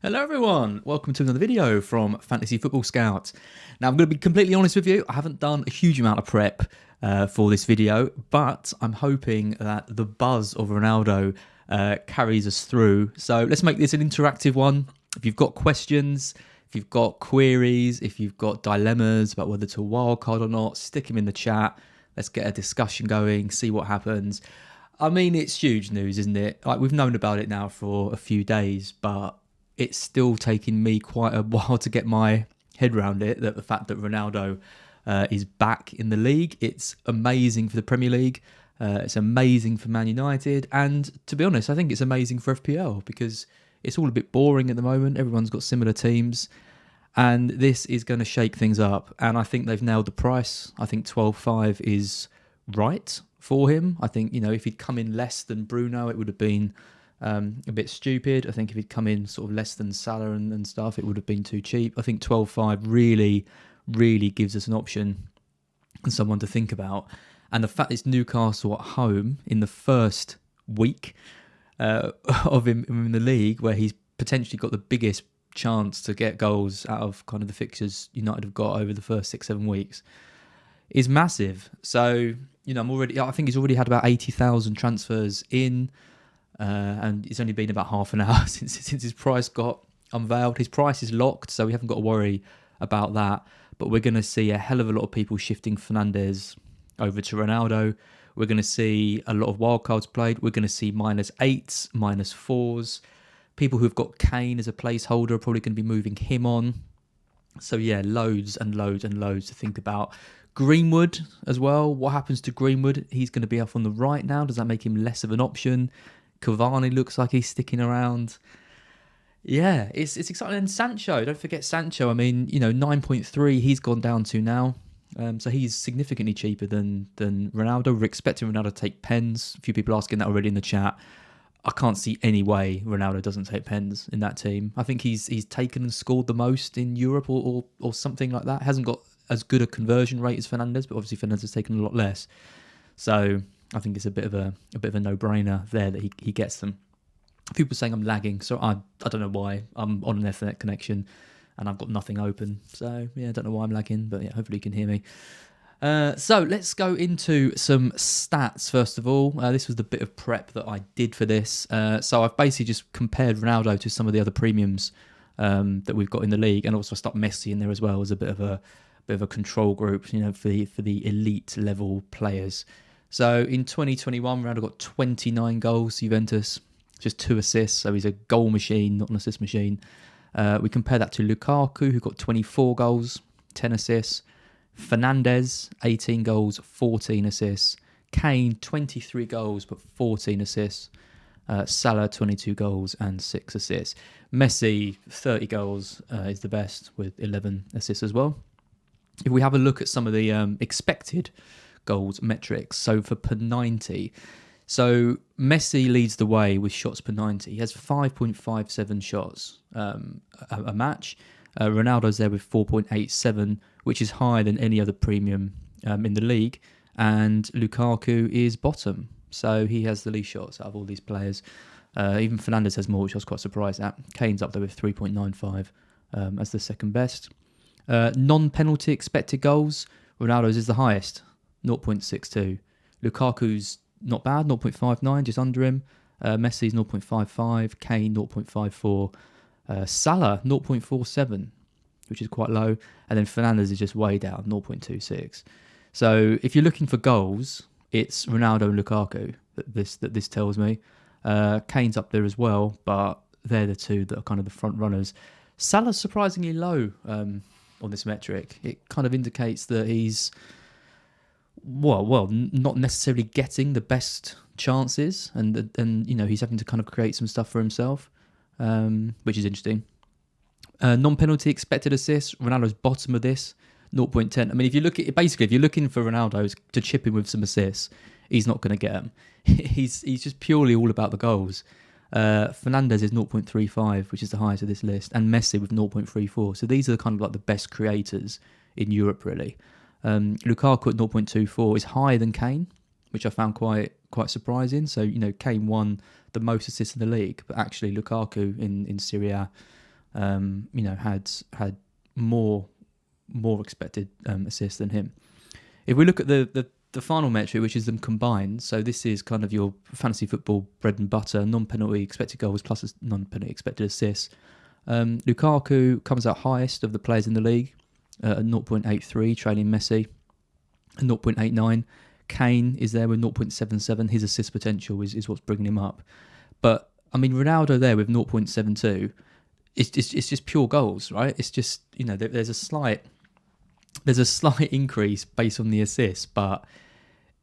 Hello everyone, welcome to another video from Fantasy Football Scout. Now I'm going to be completely honest with you, I haven't done a huge amount of prep for this video, but I'm hoping that the buzz of Ronaldo carries us through. So let's make this an interactive one. If you've got questions, if you've got queries, if you've got dilemmas about whether to wildcard or not, stick them in the chat. Let's get a discussion going, see what happens. I mean, it's huge news, isn't it? Like, we've known about it now for a few days, but it's still taking me quite a while to get my head around it, that the fact that Ronaldo is back in the league. It's amazing for the Premier League. It's amazing for Man United. And to be honest, I think it's amazing for FPL because it's all a bit boring at the moment. Everyone's got similar teams. And this is going to shake things up. And I think they've nailed the price. I think 12.5 is right for him. I think, if he'd come in less than Bruno, it would have been a bit stupid. I think if he'd come in sort of less than Salah and stuff, it would have been too cheap. I think 12.5 really gives us an option and someone to think about. And the fact it's Newcastle at home in the first week of him in the league, where he's potentially got the biggest chance to get goals out of kind of the fixtures United have got over the first 6-7 weeks, is massive. So, I think he's already had about 80,000 transfers in. And it's only been about half an hour since his price got unveiled. His price is locked, so we haven't got to worry about that. But we're going to see a hell of a lot of people shifting Fernandes over to Ronaldo. We're going to see a lot of wildcards played. We're going to see -8s, -4s. People who've got Kane as a placeholder are probably going to be moving him on. So yeah, loads and loads and loads to think about. Greenwood as well. What happens to Greenwood? He's going to be off on the right now. Does that make him less of an option? Cavani looks like he's sticking around. Yeah, it's exciting. And Sancho, don't forget Sancho. I mean, 9.3 he's gone down to now. So he's significantly cheaper than Ronaldo. We're expecting Ronaldo to take pens. A few people asking that already in the chat. I can't see any way Ronaldo doesn't take pens in that team. I think he's taken and scored the most in Europe or something like that. Hasn't got as good a conversion rate as Fernandes, but obviously Fernandes has taken a lot less. So I think it's a bit of a no-brainer there that he gets them. People saying I'm lagging, so I don't know why. I'm on an Ethernet connection and I've got nothing open. So yeah, I don't know why I'm lagging, but yeah, hopefully you can hear me. So let's go into some stats first of all. This was the bit of prep that I did for this. So I've basically just compared Ronaldo to some of the other premiums that we've got in the league, and also I stuck Messi in there as well as a bit of a control group, for the elite level players. So in 2021, Ronaldo got 29 goals, Juventus, just 2 assists. So he's a goal machine, not an assist machine. We compare that to Lukaku, who got 24 goals, 10 assists. Fernandes, 18 goals, 14 assists. Kane, 23 goals, but 14 assists. Salah, 22 goals and 6 assists. Messi, 30 goals is the best with 11 assists as well. If we have a look at some of the expected goals metrics, so for per 90, so Messi leads the way with shots per 90. He has 5.57 shots a match. Ronaldo's there with 4.87, which is higher than any other premium in the league, and Lukaku is bottom, so he has the least shots out of all these players. Even Fernandes has more, which I was quite surprised at. Kane's up there with 3.95 as the second best. Non-penalty expected goals, Ronaldo's is the highest, 0.62. Lukaku's not bad, 0.59, just under him. Messi's 0.55, Kane 0.54, Salah 0.47, which is quite low, and then Fernandes is just way down, 0.26. So if you're looking for goals, it's Ronaldo and Lukaku that this tells me. Kane's up there as well, but they're the two that are kind of the front runners. Salah's surprisingly low on this metric. It kind of indicates that he's not necessarily getting the best chances, and he's having to kind of create some stuff for himself, which is interesting. Non-penalty expected assists, Ronaldo's bottom of this, 0.10. I mean, if you're looking for Ronaldo to chip in with some assists, he's not going to get them. He's just purely all about the goals. Fernandes is 0.35, which is the highest of this list, and Messi with 0.34. So these are kind of like the best creators in Europe, really. Lukaku at 0.24 is higher than Kane, which I found quite surprising. So, Kane won the most assists in the league, but actually Lukaku in Serie A, had more expected assists than him. If we look at the final metric, which is them combined, so this is kind of your fantasy football bread and butter, non-penalty expected goals plus non-penalty expected assists. Lukaku comes out highest of the players in the league at 0.83, trailing Messi, and 0.89. Kane is there with 0.77. His assist potential is what's bringing him up. But, I mean, Ronaldo there with 0.72, it's just pure goals, right? It's just, there's a slight increase based on the assists, but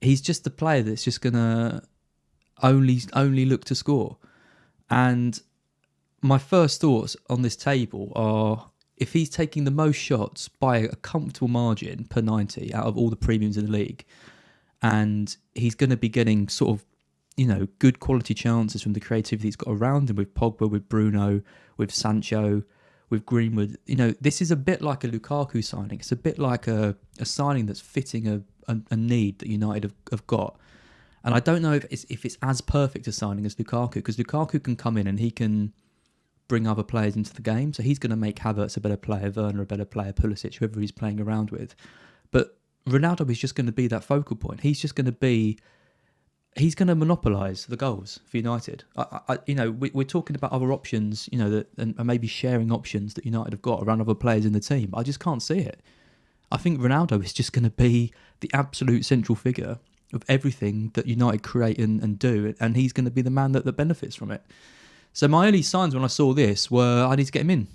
he's just the player that's just going to only look to score. And my first thoughts on this table are, if he's taking the most shots by a comfortable margin per 90 out of all the premiums in the league, and he's going to be getting sort of, good quality chances from the creativity he's got around him with Pogba, with Bruno, with Sancho, with Greenwood. This is a bit like a Lukaku signing. It's a bit like a signing that's fitting a need that United have got. And I don't know if it's as perfect a signing as Lukaku, because Lukaku can come in and he can bring other players into the game. So he's going to make Havertz a better player, Werner a better player, Pulisic, whoever he's playing around with. But Ronaldo is just going to be that focal point. He's going to monopolise the goals for United. We're talking about other options, and maybe sharing options that United have got around other players in the team. I just can't see it. I think Ronaldo is just going to be the absolute central figure of everything that United create and do, and he's going to be the man that benefits from it. So my early signs when I saw this were, I need to get him in.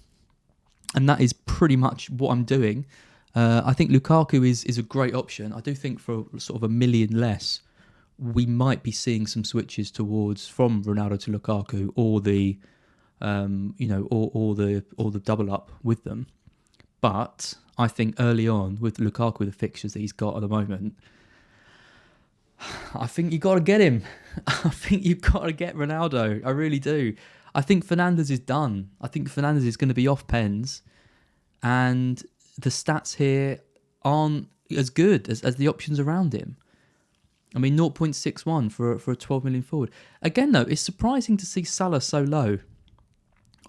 And that is pretty much what I'm doing. I think Lukaku is a great option. I do think for sort of $1 million less, we might be seeing some switches from Ronaldo to Lukaku, or the double up with them. But I think early on with Lukaku, the fixtures that he's got at the moment, I think you got to get him. I think you've got to get Ronaldo. I really do. I think Fernandes is done. I think Fernandes is going to be off pens, and the stats here aren't as good as the options around him. I mean, 0.61 for a 12 million forward. Again, though, it's surprising to see Salah so low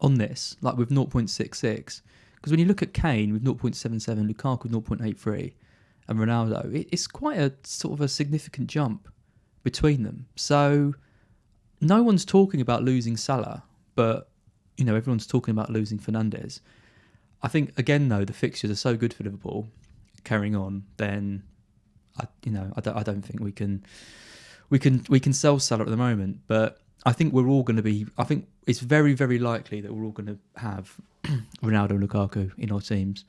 on this, like with 0.66. Because when you look at Kane with 0.77, Lukaku with 0.83, and Ronaldo, it's quite a sort of a significant jump between them. So no one's talking about losing Salah, but everyone's talking about losing Fernandes. I think again though, the fixtures are so good for Liverpool carrying on, then I don't think we can sell Salah at the moment. But I think we're all going to be. I think it's very, very likely that we're all going to have Ronaldo and Lukaku in our teams,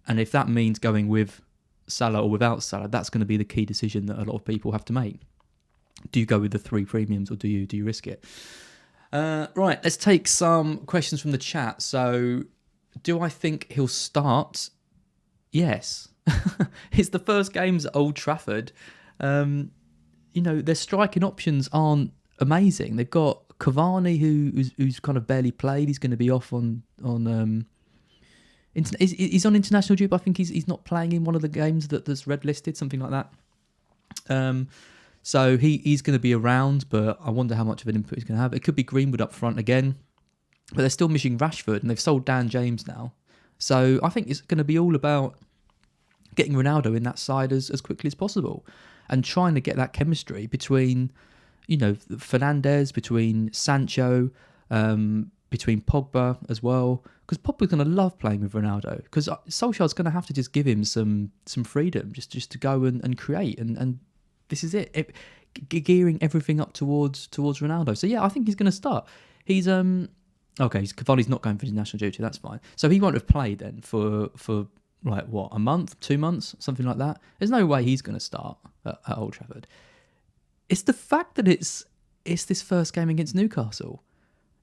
and if that means going with Salah or without Salah, that's going to be the key decision that a lot of people have to make. Do you go with the 3 premiums, or do you risk it? Right, let's take some questions from the chat. So, do I think he'll start? Yes. It's the first games at Old Trafford. Their striking options aren't amazing. They've got Cavani, who's kind of barely played. He's going to be off on he's on international duty, but I think he's not playing in one of the games that's red listed, something like that. So he's going to be around, but I wonder how much of an input he's going to have. It could be Greenwood up front again, but they're still missing Rashford, and they've sold Dan James now. So I think it's going to be all about getting Ronaldo in that side as quickly as possible, and trying to get that chemistry between, Fernandes, between Sancho, between Pogba as well, because Pogba's going to love playing with Ronaldo, because Solskjaer's going to have to just give him some freedom just to go and create, and this is it, gearing everything up towards Ronaldo. So yeah, I think he's going to start. He's Cavani's not going for his national duty, that's fine. So he won't have played then for like what, a month, 2 months, something like that. There's no way he's going to start at Old Trafford. It's the fact that it's this first game against Newcastle.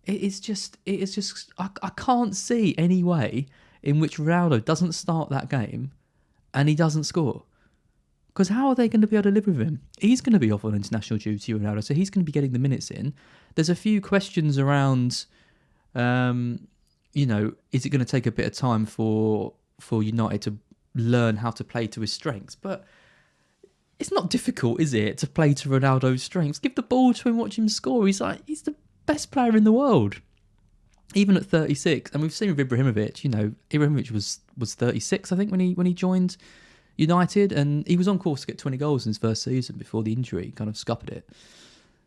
It is just I can't see any way in which Ronaldo doesn't start that game and he doesn't score. Because how are they going to be able to live with him? He's going to be off on international duty, Ronaldo, so he's going to be getting the minutes in. There's a few questions around, is it going to take a bit of time for United to learn how to play to his strengths? But it's not difficult, is it, to play to Ronaldo's strengths? Give the ball to him, watch him score. He's the best player in the world. even at 36, and we've seen with Ibrahimovic, Ibrahimovic was 36, I think, when he joined United, and he was on course to get 20 goals in his first season before the injury kind of scuppered it.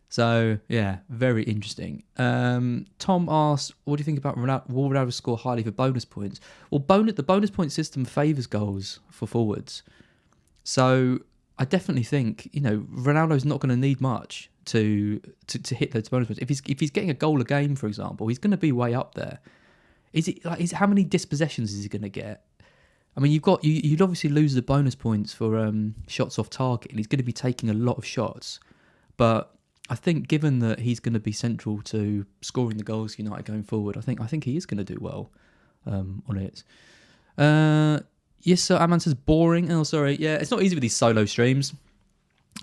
So, yeah, very interesting. Tom asked, what do you think about Ronaldo? Will Ronaldo score highly for bonus points? Well, the bonus point system favours goals for forwards. So, I definitely think, Ronaldo's not going to need much to hit those bonus points. If he's getting a goal a game, for example, he's going to be way up there. How many dispossessions is he going to get? I mean, you'd obviously lose the bonus points for shots off target, and he's going to be taking a lot of shots. But I think, given that he's going to be central to scoring the goals United going forward, I think he is going to do well on it. Yes, sir. Aman says boring. Oh, sorry. Yeah, it's not easy with these solo streams.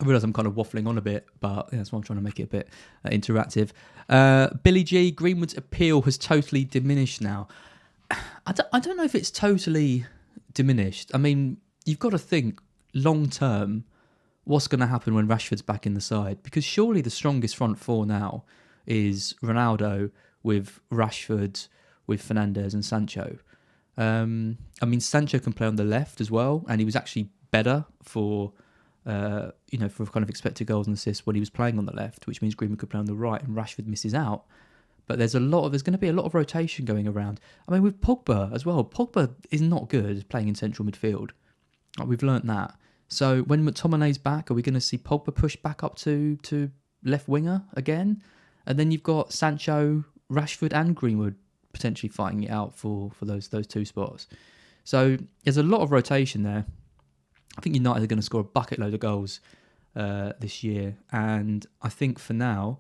I realise I'm kind of waffling on a bit, but that's why I'm trying to make it a bit interactive. Billy G, Greenwood's appeal has totally diminished now. I don't know if it's totally diminished. I mean, you've got to think long term what's going to happen when Rashford's back in the side, because surely the strongest front four now is Ronaldo with Rashford, with Fernandes and Sancho. I mean, Sancho can play on the left as well, and he was actually better for for kind of expected goals and assists when he was playing on the left, which means Greenwood could play on the right and Rashford misses out. But there's going to be a lot of rotation going around. I mean, with Pogba as well, Pogba is not good playing in central midfield. We've learnt that. So when McTominay's back, are we going to see Pogba push back up to left winger again? And then you've got Sancho, Rashford and Greenwood potentially fighting it out for those two spots. So there's a lot of rotation there. I think United are going to score a bucket load of goals this year. And I think for now,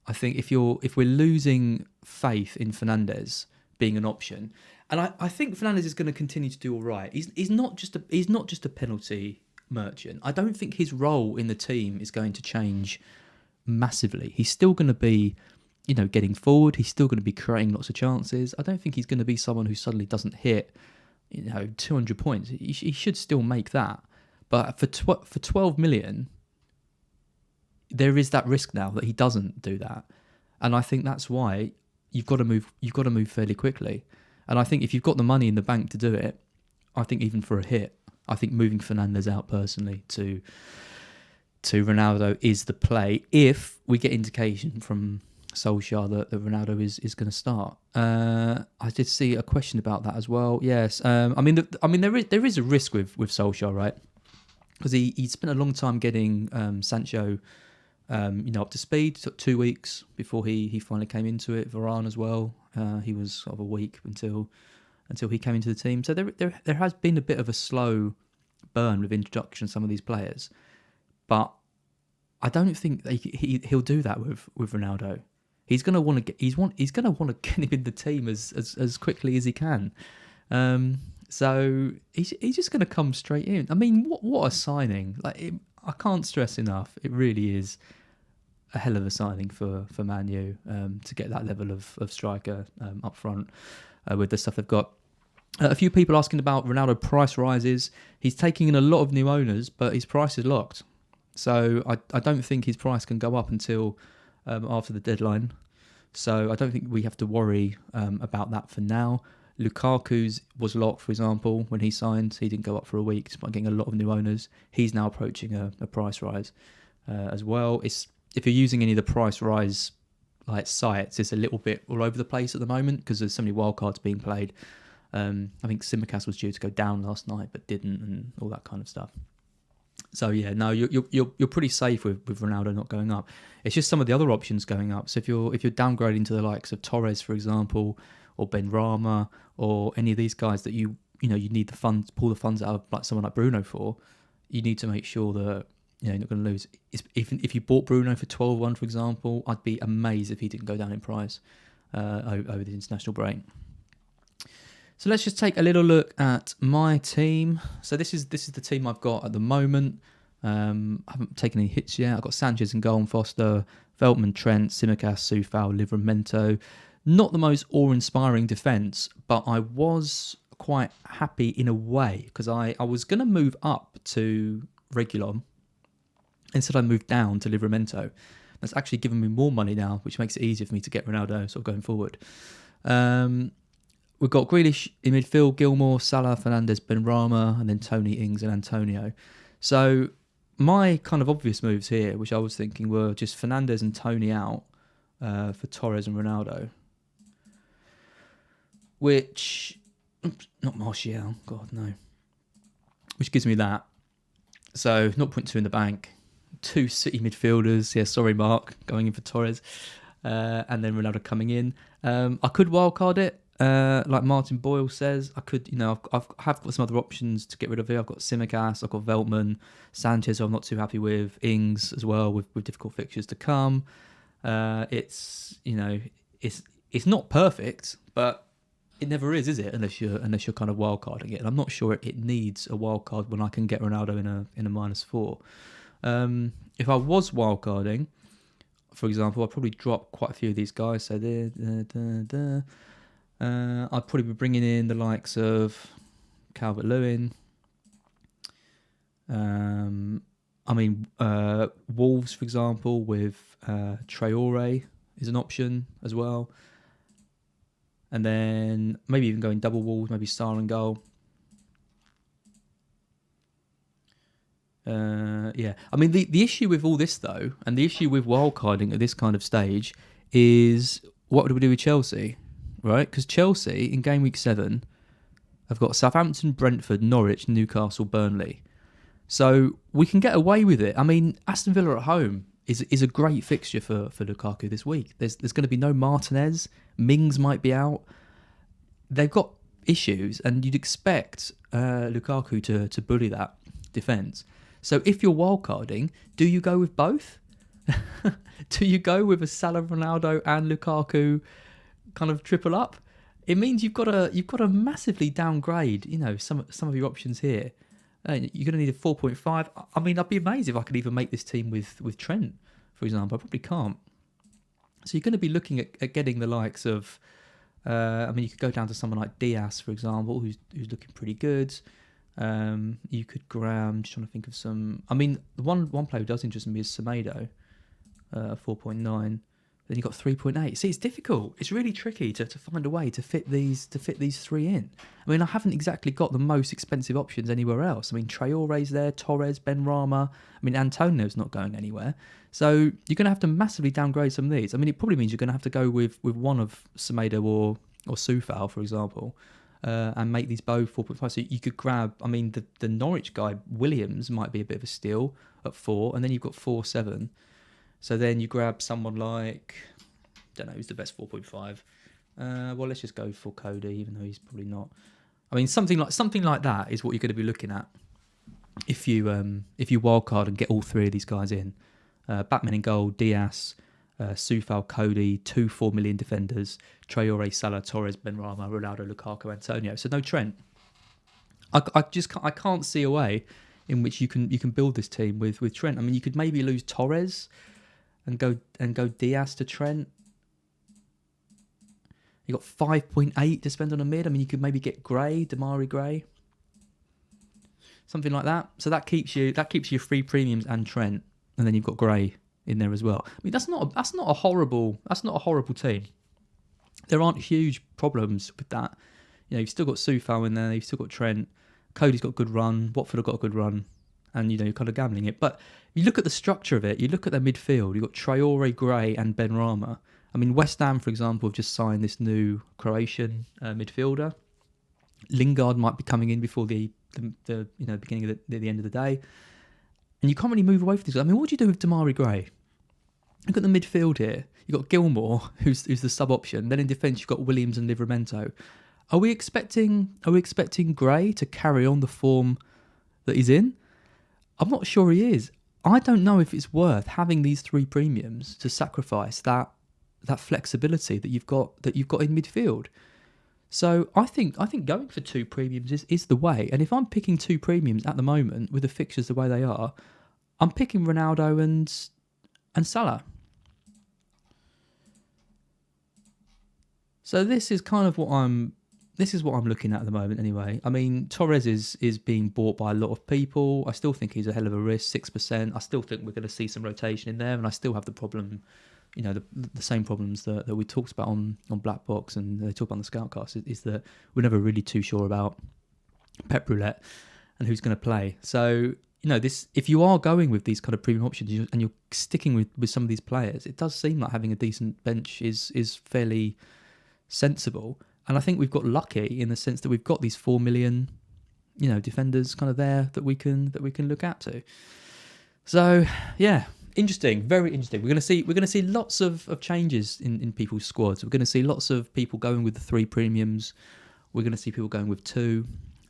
if we're losing faith in Fernandes being an option, and I think Fernandes is going to continue to do all right. He's not just a penalty merchant. I don't think his role in the team is going to change massively. He's still going to be, getting forward. He's still going to be creating lots of chances. I don't think he's going to be someone who suddenly doesn't hit, 200 points. He should still make that. But for 12 million, there is that risk now that he doesn't do that, and I think that's why you've got to move fairly quickly. And I think if you've got the money in the bank to do it, I think even for a hit, I think moving Fernandes out personally to Ronaldo is the play if we get indication from Solskjaer that Ronaldo is going to start. I did see a question about that as well. Yes, I mean there is a risk with Solskjaer, right? Because he spent a long time getting Sancho, up to speed. It took 2 weeks before he finally came into it. Varane as well. He was sort of a week until he came into the team. So there has been a bit of a slow burn with introduction of some of these players, but I don't think he'll do that with Ronaldo. He's going to want to get him in the team as quickly as he can. So he's just going to come straight in. I mean, what a signing! I can't stress enough. It really is a hell of a signing for Man U to get that level of striker up front with the stuff they've got. A few people asking about Ronaldo price rises. He's taking in a lot of new owners, but his price is locked. So I don't think his price can go up until after the deadline. So I don't think we have to worry about that for now. Lukaku's was locked, for example, when he signed. He didn't go up for a week despite getting a lot of new owners. He's now approaching a price rise as well. If you're using any of the price rise sites, it's a little bit all over the place at the moment because there's so many wildcards being played. I think Simicast was due to go down last night but didn't, and all that kind of stuff. So yeah, no, you're pretty safe with Ronaldo not going up. It's just some of the other options going up. So if you're downgrading to the likes of Torres, for example, or Benrahma, or any of these guys that you need the funds, pull the funds out of someone like Bruno for, you need to make sure that you're not going to lose. If you bought Bruno for 12-1, for example, I'd be amazed if he didn't go down in price over the international break. So let's just take a little look at my team. So this is the team I've got at the moment. I haven't taken any hits yet. I've got Sanchez and goal and Foster, Veltman, Trent, Simicast, Soufal, Livramento. Not the most awe-inspiring defence, but I was quite happy in a way because I was going to move up to Reguilon. Instead, I moved down to Livramento. That's actually given me more money now, which makes it easier for me to get Ronaldo sort of going forward. We've got Grealish in midfield, Gilmore, Salah, Fernandes, Benrahma, and then Tony, Ings, and Antonio. So my kind of obvious moves here, which I was thinking, were just Fernandes and Tony out for Torres and Ronaldo. Which, oops, not Martial, God no. Which gives me that. So 0.2 in the bank. 2 City midfielders. Yeah, sorry, Mark, going in for Torres. And then Ronaldo coming in. I could wildcard it, like Martin Boyle says. I could, I've got some other options to get rid of it. I've got Simicast, I've got Veltman, Sanchez, who I'm not too happy with, Ings as well, with difficult fixtures to come. It's not perfect, but it never is it? Unless you're kind of wildcarding it. And I'm not sure it needs a wildcard when I can get Ronaldo in a -4. If I was wildcarding, for example, I'd probably drop quite a few of these guys. So I'd probably be bringing in the likes of Calvert-Lewin. Wolves, for example, with Traore is an option as well. And then maybe even going double Wolves, maybe Sarr and goal. The issue with all this, though, and the issue with wildcarding at this kind of stage is, what do we do with Chelsea, right? Because Chelsea, in game week 7, have got Southampton, Brentford, Norwich, Newcastle, Burnley. So we can get away with it. I mean, Aston Villa at home is a great fixture for Lukaku this week. There's going to be no Martinez. Mings might be out. They've got issues, and you'd expect Lukaku to bully that defence. So if you're wildcarding, do you go with both? Do you go with a Salah, Ronaldo, and Lukaku kind of triple up? It means you've got to massively downgrade, some of your options here. You're going to need a 4.5. I mean, I'd be amazed if I could even make this team with Trent, for example. I probably can't. So you're going to be looking at getting the likes of, you could go down to someone like Diaz, for example, who's looking pretty good. You could grab, I'm just trying to think of some. I mean, the one player who does interest me is Semedo, 4.9. Then you've got 3.8. See, it's difficult. It's really tricky to find a way to fit these three in. I mean, I haven't exactly got the most expensive options anywhere else. I mean, Traore's there, Torres, Benrahma. I mean, Antonio's not going anywhere. So you're going to have to massively downgrade some of these. I mean, it probably means you're going to have to go with one of Semedo or Soufal, for example, and make these both 4.5. So you could grab, I mean, the Norwich guy, Williams, might be a bit of a steal at 4, and then you've got 4.7. So then you grab someone like, don't know who's the best 4.5. Well, let's just go for Cody, even though he's probably not. I mean, something like that is what you're going to be looking at if you wildcard and get all three of these guys in. Batman in goal, Diaz, Soufal, Cody, 2 4 million defenders, Traore, Salah, Torres, Benrahma, Ronaldo, Lukaku, Antonio. So no Trent. I can't see a way in which you can build this team with Trent. I mean, you could maybe lose Torres and go Diaz to Trent. You got 5.8 to spend on a mid. I mean, you could maybe get Gray, Damari Gray, something like that. So that keeps you free premiums and Trent, and then you've got Gray in there as well. I mean, that's not a horrible team. There aren't huge problems with that. You've still got Soufal in there. You've still got Trent. Cody's got a good run. Watford have got a good run. And, you're kind of gambling it. But you look at the structure of it. You look at their midfield. You've got Traore, Gray and Benrahma. I mean, West Ham, for example, have just signed this new Croatian midfielder. Lingard might be coming in before the beginning of the end of the day. And you can't really move away from this. I mean, what do you do with Damari Gray? You've got the midfield here. You've got Gilmore, who's the sub option. Then in defence, you've got Williams and Livramento. Are we expecting Gray to carry on the form that he's in? I'm not sure he is. I don't know if it's worth having these 3 premiums to sacrifice that flexibility that you've got in midfield. So I think going for 2 premiums is the way. And if I'm picking 2 premiums at the moment with the fixtures the way they are, I'm picking Ronaldo and Salah. So this is kind of what I'm looking at the moment anyway. I mean, Torres is being bought by a lot of people. I still think he's a hell of a risk, 6%. I still think we're going to see some rotation in there, and I still have the problem the same problems that we talked about on Black Box, and they talk about on the Scoutcast, is that we're never really too sure about Pep Roulette and who's going to play. So, this, if you are going with these kind of premium options and you're sticking with some of these players, it does seem like having a decent bench is fairly sensible. And I think we've got lucky in the sense that we've got these 4 million, defenders kind of there that we can look at to. So yeah, interesting, very interesting. We're going to see lots of changes in people's squads. We're going to see lots of people going with the 3 premiums. We're going to see people going with 2.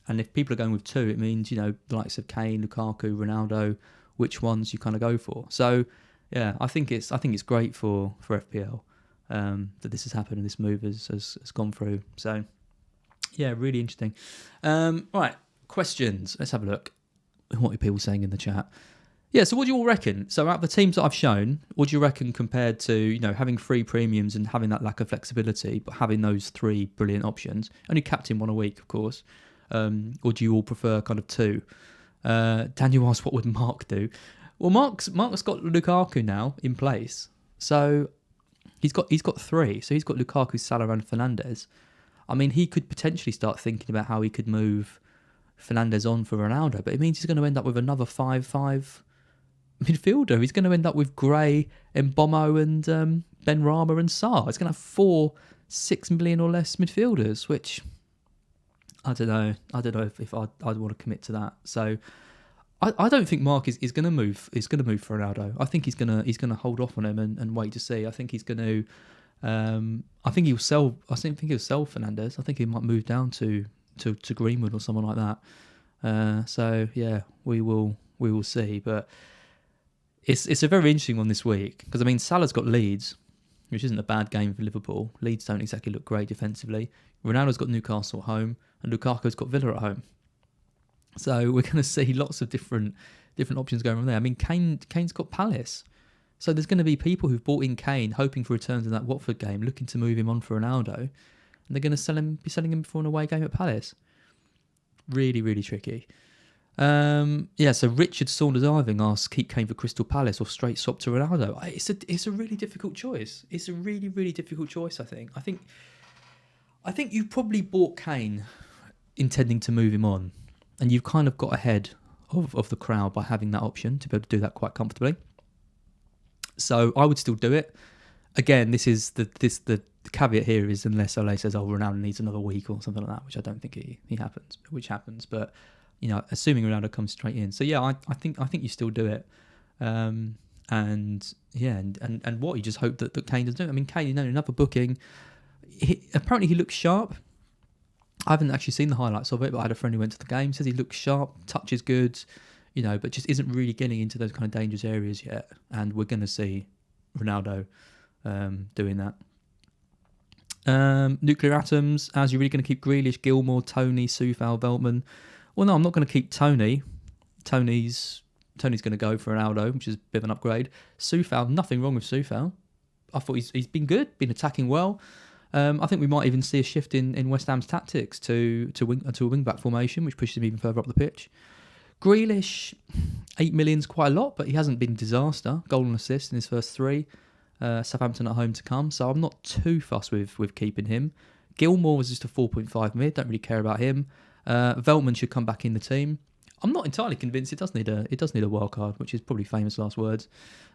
And if people are going with 2, it means, the likes of Kane, Lukaku, Ronaldo, which ones you kind of go for. So, yeah, I think it's great for FPL that this has happened and this move has gone through. So, yeah, really interesting. Right, questions. Let's have a look. What are people saying in the chat? Yeah, so what do you all reckon? So out of the teams that I've shown, what do you reckon compared to, having 3 premiums and having that lack of flexibility, but having those 3 brilliant options? Only captain 1 a week, of course. Or do you all prefer kind of 2? Daniel asked, what would Mark do? Well, Mark's got Lukaku now in place, so he's got 3. So he's got Lukaku, Salah, and Fernandes. I mean, he could potentially start thinking about how he could move Fernandes on for Ronaldo, but it means he's going to end up with another 5-5 midfielder. He's going to end up with Gray, Mbommo, and Ben Rama and Sarr. It's going to have 4 6 million or less midfielders, which I don't know if I'd want to commit to that. So I don't think Mark is going to move. Is going to move for Ronaldo. I think he's going to hold off on him and wait to see. I think he's going to. I think he'll sell. I think he'll sell Fernandes. I think he might move down to Greenwood or someone like that. So yeah, we will see. But it's a very interesting one this week because I mean Salah's got Leeds, which isn't a bad game for Liverpool. Leeds don't exactly look great defensively. Ronaldo's got Newcastle at home, and Lukaku's got Villa at home. So we're going to see lots of different options going on there. I mean, Kane's got Palace. So there's going to be people who've bought in Kane, hoping for returns in that Watford game, looking to move him on for Ronaldo, and they're going to be selling him for an away game at Palace. Really, really tricky. So Richard Saunders Irving asks, keep Kane for Crystal Palace or straight swap to Ronaldo. It's a really difficult choice. It's a really, really difficult choice, I think. I think you probably bought Kane intending to move him on, and you've kind of got ahead of the crowd by having that option to be able to do that quite comfortably. So I would still do it. Again, this is the caveat here is unless Ole says, "Oh, Ronaldo needs another week" or something like that, which I don't think he happens. Which happens, but assuming Ronaldo comes straight in. So yeah, I think you still do it. And what you just hope that Kane does do. I mean, Kane, another booking. Apparently he looks sharp. I haven't actually seen the highlights of it, but I had a friend who went to the game, says he looks sharp, touch is good, but just isn't really getting into those kind of dangerous areas yet. And we're going to see Ronaldo doing that. Nuclear Atoms, as you're really going to keep Grealish, Gilmore, Tony, Soufal, Veltman? Well, no, I'm not going to keep Tony. Tony's going to go for Ronaldo, which is a bit of an upgrade. Soufal, nothing wrong with Soufal. I thought he's been good, been attacking well. I think we might even see a shift in West Ham's tactics to a wing-back formation, which pushes him even further up the pitch. Grealish, 8 million's quite a lot, but he hasn't been disaster. Goal and assist in his first 3. Southampton at home to come, so I'm not too fussed with keeping him. Gilmore was just a 4.5 mid, don't really care about him. Veltman should come back in the team. I'm not entirely convinced. It does need a wild card, which is probably famous last words.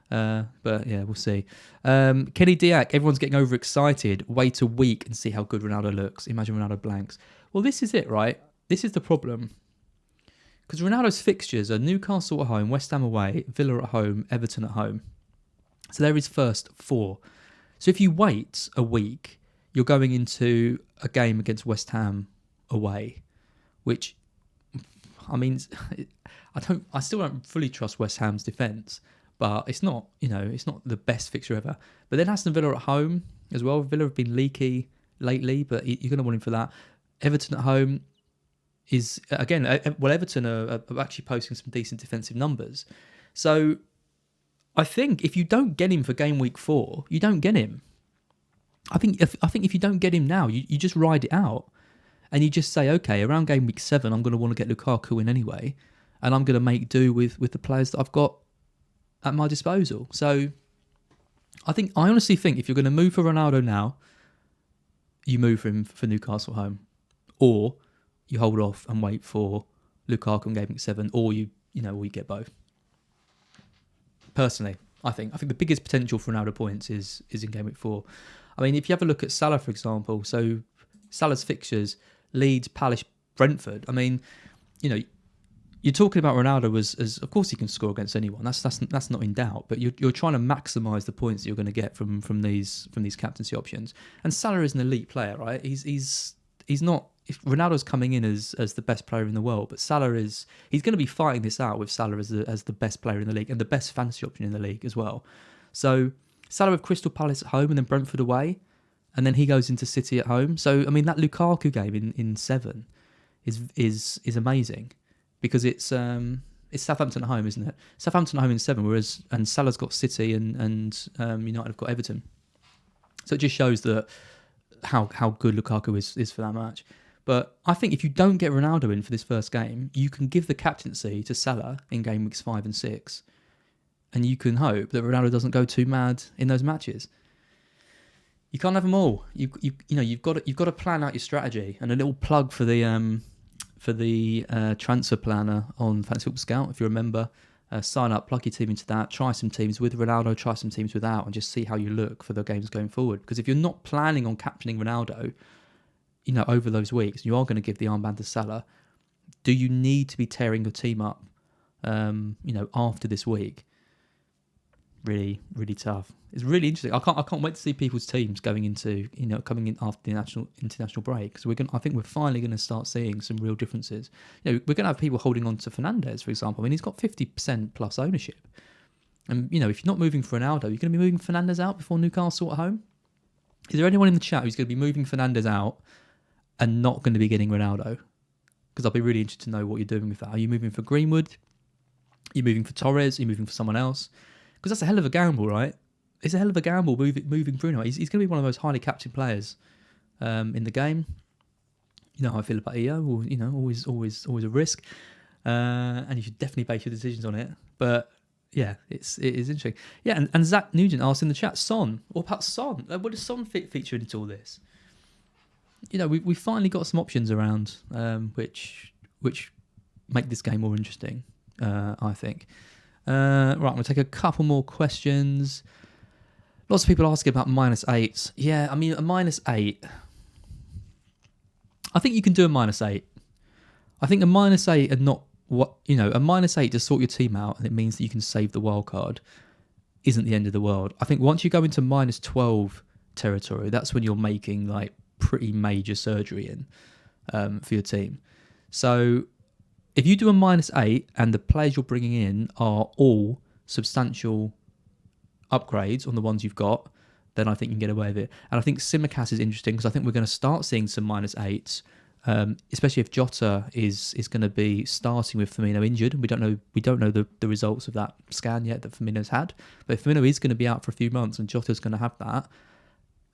But yeah, we'll see. Kenny Diak, everyone's getting overexcited. Wait a week and see how good Ronaldo looks. Imagine Ronaldo blanks. Well, this is it, right? This is the problem. Because Ronaldo's fixtures are Newcastle at home, West Ham away, Villa at home, Everton at home. So they're his first 4. So if you wait a week, you're going into a game against West Ham away, which, I mean, I still don't fully trust West Ham's defence, but it's not the best fixture ever. But then Aston Villa at home as well. Villa have been leaky lately, but you're going to want him for that. Everton at home is, again, Everton are actually posting some decent defensive numbers. So I think if you don't get him for game week 4, you don't get him. I think if you don't get him now, you just ride it out. And you just say, okay, around game week 7, I'm going to want to get Lukaku in anyway, and I'm going to make do with the players that I've got at my disposal. So, I honestly think if you're going to move for Ronaldo now, you move for him for Newcastle at home, or you hold off and wait for Lukaku in Gameweek 7, or you get both. Personally, I think the biggest potential for Ronaldo points is in Gameweek 4. I mean, if you have a look at Salah, for example, so Salah's fixtures: Leeds, Palace, Brentford. I mean, you're talking about Ronaldo as of course he can score against anyone. That's not in doubt. But you're trying to maximise the points that you're going to get from these captaincy options. And Salah is an elite player, right? He's not. If Ronaldo's coming in as the best player in the world, but he's going to be fighting this out with Salah as the best player in the league and the best fantasy option in the league as well. So Salah with Crystal Palace at home and then Brentford away, and then he goes into City at home. So I mean that Lukaku game in 7 is amazing because it's Southampton at home, isn't it? Southampton at home in 7, and Salah's got City and United have got Everton. So it just shows that how good Lukaku is for that match. But I think if you don't get Ronaldo in for this first game, you can give the captaincy to Salah in game weeks 5 and 6, and you can hope that Ronaldo doesn't go too mad in those matches. You can't have them all. You've got to plan out your strategy. And a little plug for the transfer planner on Fantasy Football Scout. If you remember, sign up, plug your team into that. Try some teams with Ronaldo, try some teams without, and just see how you look for the games going forward. Because if you're not planning on captaining Ronaldo, over those weeks, you are going to give the armband to Salah. Do you need to be tearing your team up, after this week? Really, really tough. It's really interesting. I can't wait to see people's teams going into, coming in after the international break. So I think we're finally going to start seeing some real differences. We're going to have people holding on to Fernandes, for example. I mean, he's got 50% plus ownership. And, if you're not moving for Ronaldo, you're going to be moving Fernandes out before Newcastle at home? Is there anyone in the chat who's going to be moving Fernandes out and not going to be getting Ronaldo? Because I'll be really interested to know what you're doing with that. Are you moving for Greenwood? Are you moving for Torres? Are you moving for someone else? Because that's a hell of a gamble, right? It's a hell of a gamble moving Bruno. He's going to be one of the most highly captained players in the game. You know how I feel about EO. Always a risk. And you should definitely base your decisions on it. But yeah, it is interesting. Yeah, and Zach Nugent asked in the chat, Son. What about Son? What does Son feature into all this? We finally got some options around which make this game more interesting, I think. Right, I'm going to take a couple more questions. Lots of people asking about -8. Yeah, I mean, a -8. I think you can do a -8. I think a -8 and not a -8 to sort your team out, and it means that you can save the wild card, isn't the end of the world. I think once you go into -12 territory, that's when you're making pretty major surgery in for your team. So if you do a -8 and the players you're bringing in are all substantial upgrades on the ones you've got, then I think you can get away with it. And I think Simicast is interesting because I think we're going to start seeing some -8s, especially if Jota is going to be starting with Firmino injured. We don't know the results of that scan yet that Firmino's had. But if Firmino is going to be out for a few months and Jota's going to have that,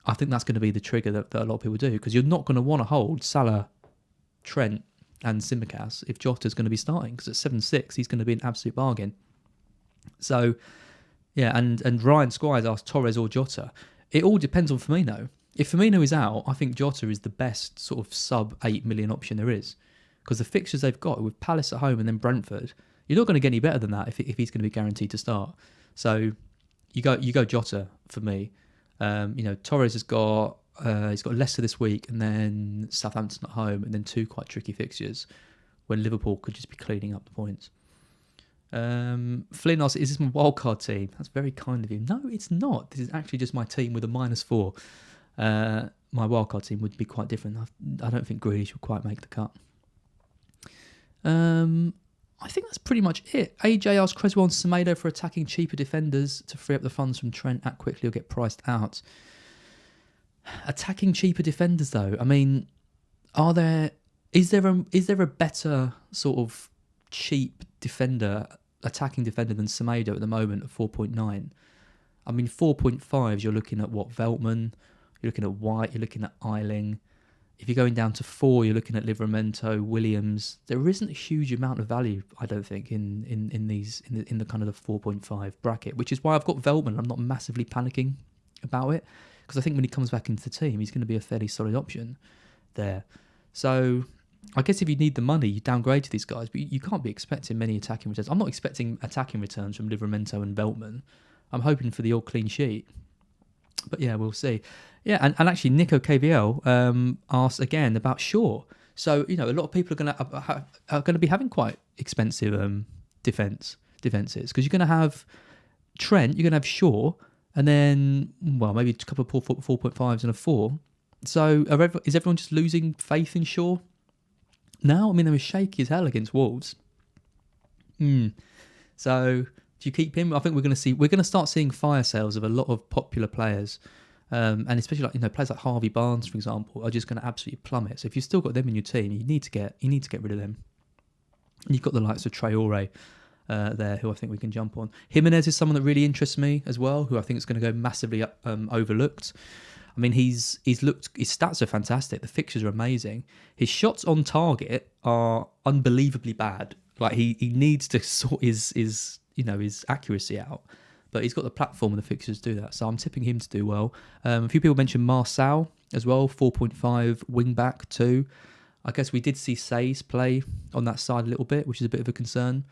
I think that's going to be the trigger that a lot of people do, because you're not going to want to hold Salah, Trent and Simicast if Jota's going to be starting, because at 7-6 he's going to be an absolute bargain. So yeah, and Ryan Squires asked Torres or Jota. It all depends on Firmino. If Firmino is out, I think Jota is the best sort of sub 8 million option there is, because the fixtures they've got with Palace at home and then Brentford, you're not going to get any better than that if he's going to be guaranteed to start. So you go Jota for me. Torres has got he's got Leicester this week and then Southampton at home and then 2 quite tricky fixtures when Liverpool could just be cleaning up the points. Flynn asks, is this my wildcard team? That's very kind of you. No, it's not. This is actually just my team with a -4. My wildcard team would be quite different. I don't think Grealish would quite make the cut. I think that's pretty much it. AJ asked Creswell and Semedo for attacking cheaper defenders to free up the funds from Trent at quickly or get priced out. Attacking cheaper defenders, though. I mean, is there a better sort of cheap attacking defender than Semedo at the moment at 4.9? I mean, 4.5s, you're looking at Veltman, you're looking at White, you're looking at Eiling. If you're going down to 4, you're looking at Livramento, Williams. There isn't a huge amount of value, I don't think, in the kind of the 4.5 bracket, which is why I've got Veltman. I'm not massively panicking about it, because I think when he comes back into the team, he's going to be a fairly solid option there. So I guess if you need the money, you downgrade to these guys, but you can't be expecting many attacking returns. I'm not expecting attacking returns from Livramento and Veltman. I'm hoping for the old clean sheet. But yeah, we'll see. Yeah, and actually, Nico KVL asked again about Shaw. So, a lot of people are going to be having quite expensive defenses, because you're going to have Trent, you're going to have Shaw, and then, well, maybe a couple of 4.5s and a 4. So is everyone just losing faith in Shaw now? I mean, they were shaky as hell against Wolves. So do you keep him? I think we're going to start seeing fire sales of a lot of popular players. And especially players like Harvey Barnes, for example, are just going to absolutely plummet. So if you've still got them in your team, you need to get rid of them. And you've got the likes of Traore there, who I think we can jump on. Jimenez is someone that really interests me as well, who I think is going to go massively overlooked. I mean, his stats are fantastic. The fixtures are amazing. His shots on target are unbelievably bad. Like he needs to sort his accuracy out. But he's got the platform and the fixtures to do that. So I'm tipping him to do well. A few people mentioned Marçal as well, 4.5 wing back too. I guess we did see Says play on that side a little bit, which is a bit of a concern.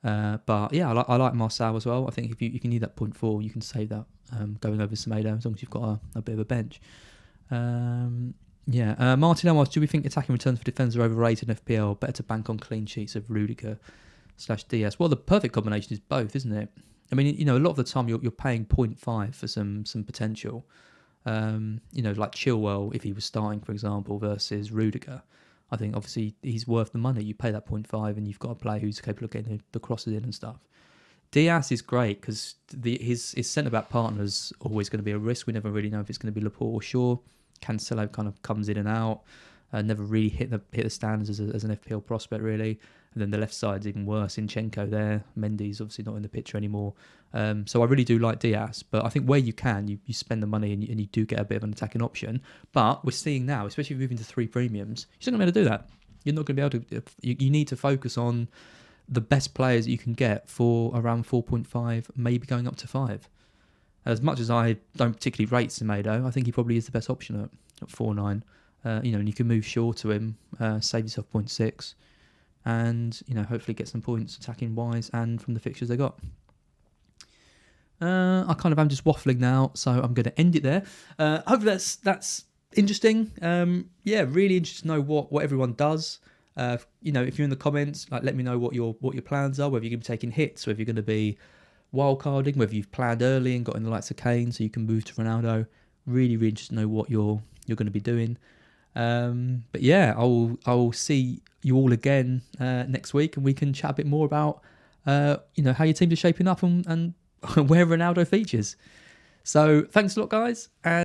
But yeah, I like Marçal as well. I think if you need that 0.4, you can save that going over Semedo, as long as you've got a bit of a bench. Martin Elmas, do we think attacking returns for defenders are overrated in FPL? Better to bank on clean sheets of Rudiger/Diaz. Well, the perfect combination is both, isn't it? I mean, a lot of the time you're paying 0.5 for some potential. Like Chilwell, if he was starting, for example, versus Rudiger. I think obviously he's worth the money. You pay that 0.5 and you've got a player who's capable of getting the crosses in and stuff. Diaz is great because his centre-back partner's always going to be a risk. We never really know if it's going to be Laporte or Shaw. Cancelo kind of comes in and out. Never really hit the standards as an FPL prospect, really. And then the left side's even worse. Zinchenko there. Mendy's obviously not in the picture anymore. So I really do like Diaz. But I think where you can, you spend the money and you do get a bit of an attacking option. But we're seeing now, especially moving to 3 premiums, you're not going to be able to do that. You're not going to be able to. You need to focus on the best players that you can get for around 4.5, maybe going up to 5. As much as I don't particularly rate Semedo, I think he probably is the best option at 4.9. And you can move Shaw to him, save yourself 0.6, and hopefully get some points attacking wise and from the fixtures they got. I kind of am just waffling now, so I'm going to end it there. Hopefully that's interesting. Really interested to know what everyone does. If you're in the comments, let me know what your plans are. Whether you're going to be taking hits, whether you're going to be wildcarding, whether you've planned early and got in the likes of Kane so you can move to Ronaldo. Really, really interested to know what you're going to be doing. But yeah, I'll see you all again next week, and we can chat a bit more about how your teams are shaping up and where Ronaldo features. So thanks a lot, guys, and